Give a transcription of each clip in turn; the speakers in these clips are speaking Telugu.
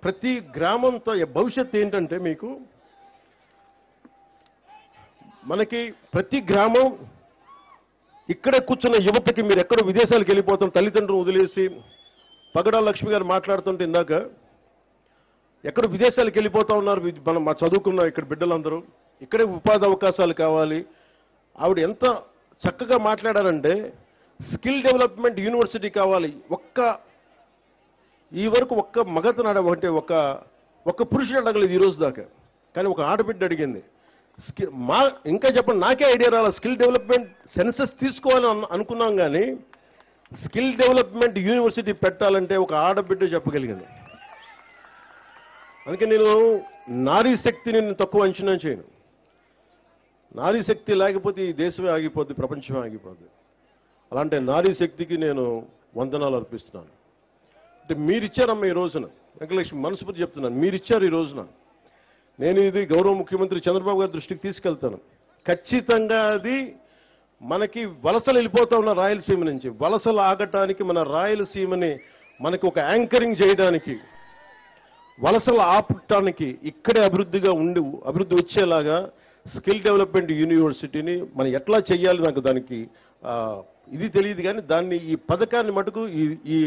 ప్రతి గ్రామంతో భవిష్యత్తు ఏంటంటే మీకు మనకి ప్రతి గ్రామం ఇక్కడే కూర్చున్న యువతకి మీరు ఎక్కడో విదేశాలకు వెళ్ళిపోతాం తల్లిదండ్రులు వదిలేసి పగడాల లక్ష్మి గారు మాట్లాడుతుంటే ఇందాక ఎక్కడ విదేశాలకు వెళ్ళిపోతా ఉన్నారు మనం మా చదువుకున్న ఇక్కడ బిడ్డలందరూ ఇక్కడే ఉపాధి అవకాశాలు కావాలి ఆవిడ ఎంత చక్కగా మాట్లాడారంటే స్కిల్ డెవలప్మెంట్ యూనివర్సిటీ కావాలి ఈ వరకు ఒక్క మగతను అంటే ఒక్క పురుషుడు అడగలేదు ఈ రోజు దాకా కానీ ఒక ఆడబిడ్డ అడిగింది ఇంకా చెప్పండి నాకే ఐడియా రాల స్కిల్ డెవలప్మెంట్ సెన్సస్ తీసుకోవాలని అనుకున్నాం కానీ స్కిల్ డెవలప్మెంట్ యూనివర్సిటీ పెట్టాలంటే ఒక ఆడబిడ్డ చెప్పగలిగింది అందుకే నేను నారీ శక్తిని తక్కువ అంచనా చేయను నారీ శక్తి లేకపోతే ఈ దేశమే ఆగిపోద్ది ప్రపంచమే ఆగిపోద్ది అలాంటి నారీ శక్తికి నేను వందనాలు అర్పిస్తున్నాను అంటే మీరిచ్చారమ్మ ఈ రోజున వెంకటలక్ష్మి మనస్ఫూర్తి చెప్తున్నాను మీరిచ్చారు ఈ రోజున నేను ఇది గౌరవ ముఖ్యమంత్రి చంద్రబాబు గారి దృష్టికి తీసుకెళ్తాను ఖచ్చితంగా అది మనకి వలసలు వెళ్ళిపోతా ఉన్న రాయలసీమ నుంచి వలసలు ఆగటానికి మన రాయలసీమని మనకి ఒక యాంకరింగ్ చేయడానికి వలసలు ఆపటానికి ఇక్కడే అభివృద్ధి వచ్చేలాగా స్కిల్ డెవలప్మెంట్ యూనివర్సిటీని మనం ఎట్లా చేయాలి నాకు దానికి ఇది తెలియదు కానీ దాన్ని ఈ పథకాన్ని మటుకు ఈ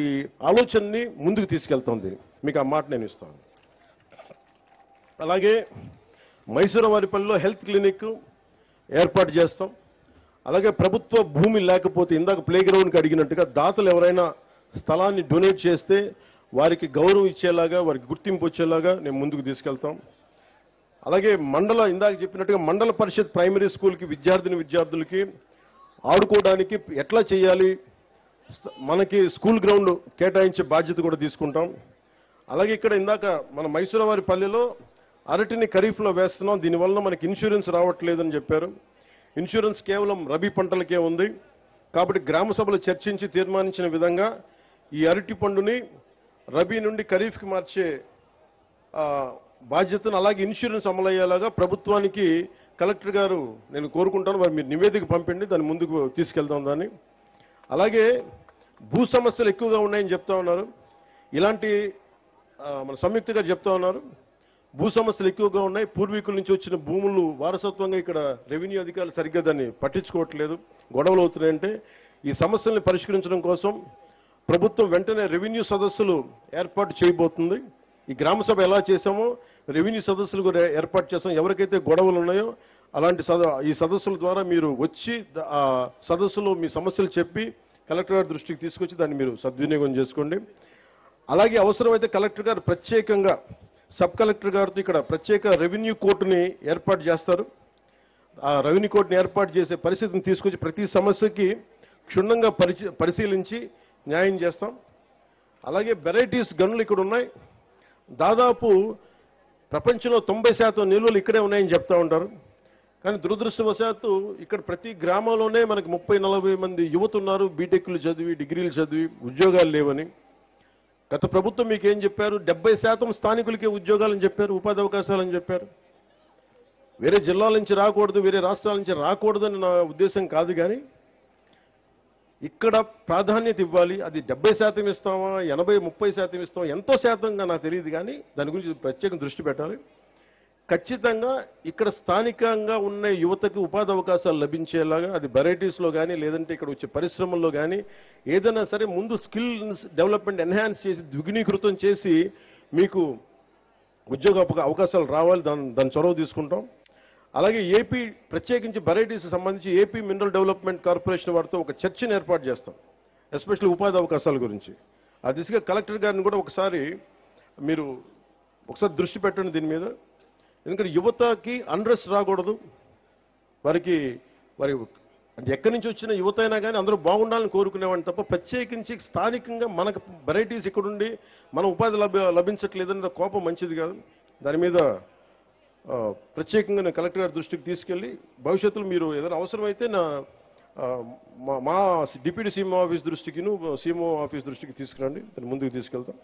ఆలోచనని ముందుకు తీసుకెళ్తాం మీకు ఆ మాట నేను ఇస్తాను అలాగే మైసూరవారిపల్లిలో హెల్త్ క్లినిక్ ఏర్పాటు చేస్తాం అలాగే ప్రభుత్వ భూమి లేకపోతే ఇందాక ప్లే గ్రౌండ్కి అడిగినట్టుగా దాతలు ఎవరైనా స్థలాన్ని డొనేట్ చేస్తే వారికి గౌరవం ఇచ్చేలాగా వారికి గుర్తింపు వచ్చేలాగా నేను ముందుకు తీసుకెళ్తాం అలాగే ఇందాక చెప్పినట్టుగా మండల పరిషత్ ప్రైమరీ స్కూల్కి విద్యార్థులకి ఆడుకోవడానికి ఎట్లా చేయాలి మనకి స్కూల్ గ్రౌండ్ కేటాయించే బాధ్యత కూడా తీసుకుంటాం అలాగే ఇక్కడ ఇందాక మన మైసూరవారిపల్లిలో అరటిని ఖరీఫ్లో వేస్తున్నాం దీనివల్ల మనకి ఇన్సూరెన్స్ రావట్లేదని చెప్పారు ఇన్సూరెన్స్ కేవలం రబీ పంటలకే ఉంది కాబట్టి గ్రామ సభలు చర్చించి తీర్మానించిన విధంగా ఈ అరటి పండుని రబీ నుండి ఖరీఫ్కి మార్చే బాధ్యతను అలాగే ఇన్సూరెన్స్ అమలయ్యేలాగా ప్రభుత్వానికి కలెక్టర్ గారు నేను కోరుకుంటాను మరి మీరు నివేదిక పంపండి దాన్ని ముందుకు తీసుకెళ్తాం దాన్ని అలాగే భూ సమస్యలు ఎక్కువగా ఉన్నాయని చెప్తా ఉన్నారు ఇలాంటి మన సంయుక్త గారు చెప్తా ఉన్నారు భూ సమస్యలు ఎక్కువగా ఉన్నాయి పూర్వీకుల నుంచి వచ్చిన భూములు వారసత్వంగా ఇక్కడ రెవెన్యూ అధికారులు సరిగ్గా దాన్ని పట్టించుకోవట్లేదు గొడవలు అవుతున్నాయంటే ఈ సమస్యల్ని పరిష్కరించడం కోసం ప్రభుత్వం వెంటనే రెవెన్యూ సదస్సులు ఏర్పాటు చేయబోతుంది ఈ గ్రామ సభ ఎలా చేశామో రెవెన్యూ సదస్సులు కూడా ఏర్పాటు చేస్తాం ఎవరికైతే గొడవలు ఉన్నాయో అలాంటి ఈ సదస్సుల ద్వారా మీరు వచ్చి ఆ సదస్సులో మీ సమస్యలు చెప్పి కలెక్టర్ గారి దృష్టికి తీసుకొచ్చి దాన్ని మీరు సద్వినియోగం చేసుకోండి అలాగే అవసరమైతే కలెక్టర్ గారు ప్రత్యేకంగా సబ్ కలెక్టర్ గారితో ఇక్కడ ప్రత్యేక రెవెన్యూ కోర్టుని ఏర్పాటు చేస్తారు ఆ రెవెన్యూ కోర్టుని ఏర్పాటు చేసే పరిస్థితిని తీసుకొచ్చి ప్రతి సమస్యకి క్షుణ్ణంగా పరిశీలించి న్యాయం చేస్తాం అలాగే వెరైటీస్ గనులు ఇక్కడ ఉన్నాయి దాదాపు ప్రపంచంలో 90% నిల్వలు ఇక్కడే ఉన్నాయని చెప్తా ఉంటారు కానీ దురదృష్టవశాత్తు ఇక్కడ ప్రతి గ్రామంలోనే మనకి 30-40 మంది యువత ఉన్నారు బీటెక్లు చదివి డిగ్రీలు చదివి ఉద్యోగాలు లేవని గత ప్రభుత్వం మీకు ఏం చెప్పారు 70% స్థానికులకే ఉద్యోగాలని చెప్పారు ఉపాధి అవకాశాలని చెప్పారు వేరే జిల్లాల నుంచి రాకూడదు వేరే రాష్ట్రాల నుంచి రాకూడదని నా ఉద్దేశం కాదు కానీ ఇక్కడ ప్రాధాన్యత ఇవ్వాలి అది 70% ఇస్తామా 80-30% ఇస్తామా ఎంతో శాతంగా నాకు తెలియదు కానీ దాని గురించి ప్రత్యేక దృష్టి పెట్టాలి ఖచ్చితంగా ఇక్కడ స్థానికంగా ఉన్న యువతకు ఉపాధి అవకాశాలు లభించేలాగా అది వెరైటీస్లో కానీ లేదంటే ఇక్కడ వచ్చే పరిశ్రమల్లో కానీ ఏదైనా సరే ముందు స్కిల్ డెవలప్మెంట్ ఎన్హాన్స్ చేసి ద్విగుణీకృతం చేసి మీకు ఉద్యోగ అవకాశాలు రావాలి దాని చొరవ తీసుకుంటాం అలాగే ఏపీ ప్రత్యేకించి వెరైటీస్ సంబంధించి ఏపీ మినరల్ డెవలప్మెంట్ కార్పొరేషన్ వారితో ఒక చర్చను ఏర్పాటు చేస్తాం ఎస్పెషల్లీ ఉపాధి అవకాశాల గురించి ఆ దిశగా కలెక్టర్ గారిని కూడా ఒకసారి దృష్టి పెట్టండి దీని మీద ఎందుకంటే యువతకి అన్రెస్ట్ రాకూడదు వారి అంటే ఎక్కడి నుంచి వచ్చిన యువత అయినా కానీ అందరూ బాగుండాలని కోరుకునేవాడిని తప్ప ప్రత్యేకించి స్థానికంగా మనకు వెరైటీస్ ఇక్కడుండి మన ఉపాధి లభించట్లేదన్న కోపం మంచిది కాదు దాని మీద ప్రత్యేకంగా నేను కలెక్టర్ గారి దృష్టికి తీసుకెళ్లి భవిష్యత్తులో మీరు ఏదైనా అవసరమైతే మా డిప్యూటీ సీఎం ఆఫీస్ దృష్టికి సీఎంఓ ఆఫీస్ దృష్టికి తీసుకురండి దాన్ని ముందుకు తీసుకెళ్తాం